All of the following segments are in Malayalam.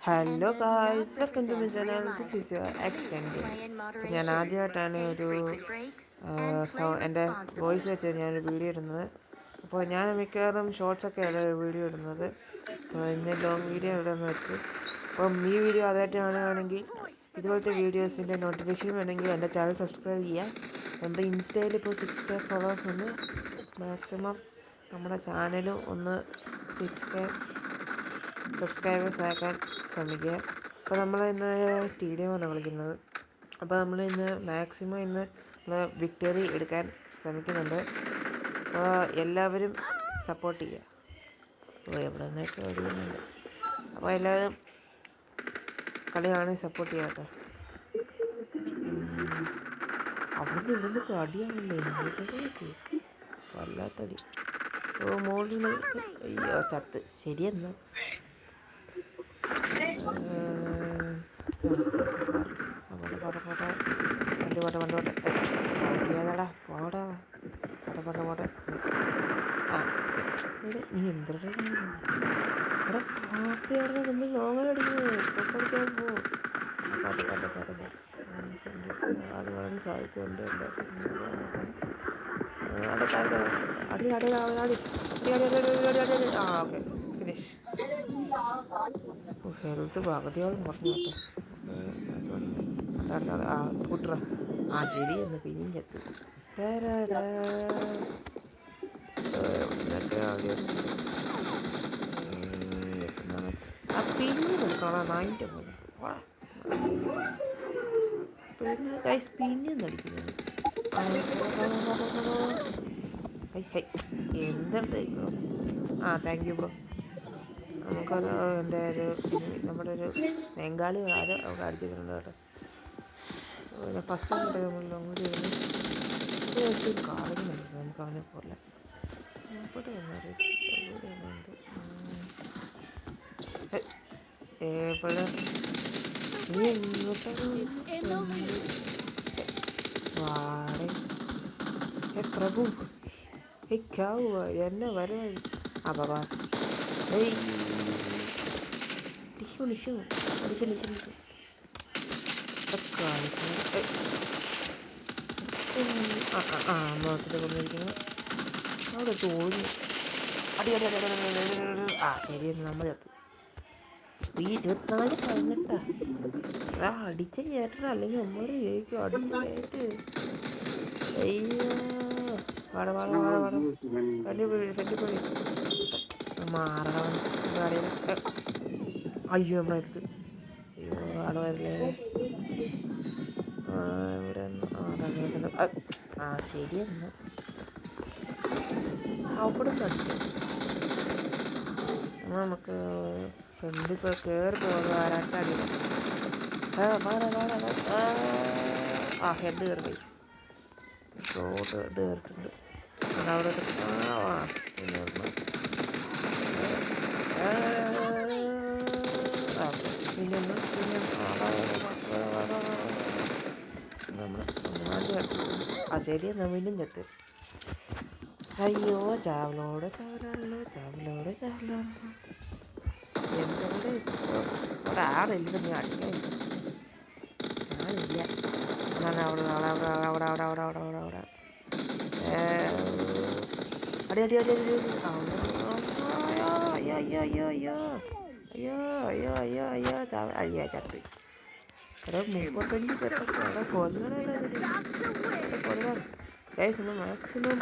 Hello guys, welcome to my channel. This is your extend. അപ്പോൾ ഞാൻ ആദ്യമായിട്ടാണ് എൻ്റെ വോയിസ് വെച്ച് ഞാനൊരു വീഡിയോ ഇടുന്നത്. അപ്പോൾ ഞാൻ മിക്കവാറും ഷോർട്സൊക്കെയാണ് വീഡിയോ ഇടുന്നത്. അപ്പോൾ ഇന്ന് ലോങ് വീഡിയോ ഇടുമെന്ന് വെച്ച്. അപ്പം ഈ വീഡിയോ ആദ്യമായിട്ട് കാണുകയാണെങ്കിൽ ഇതുപോലത്തെ വീഡിയോസിൻ്റെ നോട്ടിഫിക്കേഷൻ വേണമെങ്കിൽ എൻ്റെ ചാനൽ സബ്സ്ക്രൈബ് ചെയ്യുക. നമ്മുടെ ഇൻസ്റ്റയിൽ ഇപ്പോൾ 6K ഫോളോവേഴ്സ് ഉണ്ട്. മാക്സിമം നമ്മുടെ ചാനലും ഒന്ന് 6K സബ്സ്ക്രൈബേഴ്സ് ആക്കാൻ ശ്രമിക്കുക. അപ്പോൾ നമ്മൾ ഇന്ന് TDM ആണ് കളിക്കുന്നത്. അപ്പോൾ നമ്മൾ ഇന്ന് മാക്സിമം ഇന്ന് വിക്ടറി എടുക്കാൻ ശ്രമിക്കുന്നുണ്ട്. അപ്പോൾ എല്ലാവരും സപ്പോർട്ട് ചെയ്യുക. അപ്പോൾ എവിടെ നിന്നൊക്കെ ഓടിക്കുന്നുണ്ട്. അപ്പോൾ എല്ലാവരും കളി കാണാൻ സപ്പോർട്ട് ചെയ്യുക കേട്ടോ. അവിടുന്ന് ഇവിടുന്ന് അടിയാണല്ലേ വല്ലാത്തടി. മോളിൽ നിന്ന് അയ്യോ ചത്ത്. ശരിയെന്നാ നീ എന്തൊരു ഇവിടെ കാപ്പിയാണ് നമ്മൾ ലോങ്ങ അടിക്കുന്നത്. കളിക്കാൻ പോകും ആളുകളൊന്നും സാധിച്ചുകൊണ്ട് അടി ഓക്കെ ഫിനിഷ്. ഹെൽത്ത് പകുതിയോളം കുറഞ്ഞു കേട്ടോ. കൂട്ടറ ശരി എന്ന് പിന്നെയും ചത്ത്. പിന്നെ നിൽക്കണം നായിൻ്റെ പോലെ പിന്നെ കൈസ് പിന്നെ നടിക്കുന്നത് എന്തുണ്ട്. Thank you bro. നമുക്കത് എൻ്റെ നമ്മുടെ ഒരു ബംഗാളി ആരോ അവിടെ അടിച്ചിട്ടുണ്ട് കേട്ടോ. ഞാൻ ഫസ്റ്റ് ടൈം കേട്ടോ നമ്മൾ അങ്ങോട്ട് വരുന്നത് കാണിക്കുന്നുണ്ട്. നമുക്ക് അവനെ പോലെ എവിടെ എന്നറിയത്തില്ല. എവിടെ നീ എങ്ങോട്ടാണ് വാടേ പ്രഭു क्या हुआ എന്നെ വരവായി ബാബാ ടിഷ്യൂ മുഖത്തിൽ കൊണ്ടിരിക്കുന്നു. അവിടെ തോന്നി ശരി നമ്മൾ ചത്തു. ഈ 24 18 അടിച്ച ചേട്ടൻ അല്ലെങ്കിൽ ഒമ്പത് ജയിക്കും. അടിച്ച ചേട്ട് മാറണം. അയ്യോ നമ്മളെടുത്ത് ആടെ വരല്ലേ. ഇവിടെ ശരിയെന്ന് അവിടെ നിന്ന് അടിക്കാം. നമുക്ക് ഫ്രണ്ട് ഇപ്പോൾ കയറി പോകുന്നത് ആരാട്ടടി. ഹെഡ് കയറി പൈസ ഷോട്ട് ഹെഡ് കയറിയിട്ടുണ്ട്. അവിടെ പിന്നെ നമ്മൾ ശരി എന്നാ വീണ്ടും ചത്ത്. അയ്യോ ചാവലോട് എന്തോടെ അവിടെ ആളില്ല. നീ അടിക്കാൻ ആളില്ല. അവിടെ അയ്യോ ചത്ത്. എടാ 35 പേർക്കൊക്കെ കൊല്ലണ ഗൈസ്. നമ്മൾ മാക്സിമം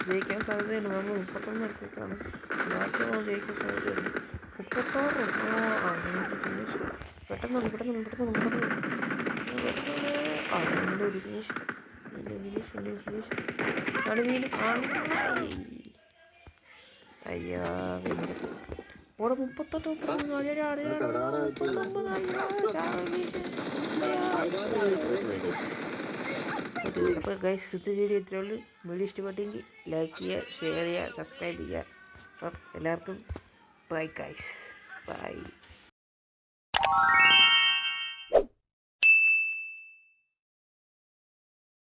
ജയിക്കാൻ സാധ്യതയുണ്ട്. നമ്മൾ 31 അടുത്തേക്കാണ് മാക്സിമം ജയിക്കാൻ സാധ്യതയുണ്ട്. 36 ഫിനിഷ് പെട്ടെന്ന് ഒരു ഫിനിഷ് അയ്യോ വീണ്ടും ഇവിടെ 38 അപ്പോൾ ഗൈസ് ഇത് വീഡിയോ ഇത്രയേ ഉള്ളൂ. വീഡിയോ ഇഷ്ടപ്പെട്ടെങ്കിൽ ലൈക്ക് ചെയ്യുക, ഷെയർ ചെയ്യുക, സബ്സ്ക്രൈബ് ചെയ്യുക. അപ്പം എല്ലാവർക്കും ബൈ ഗൈസ്, ബൈ.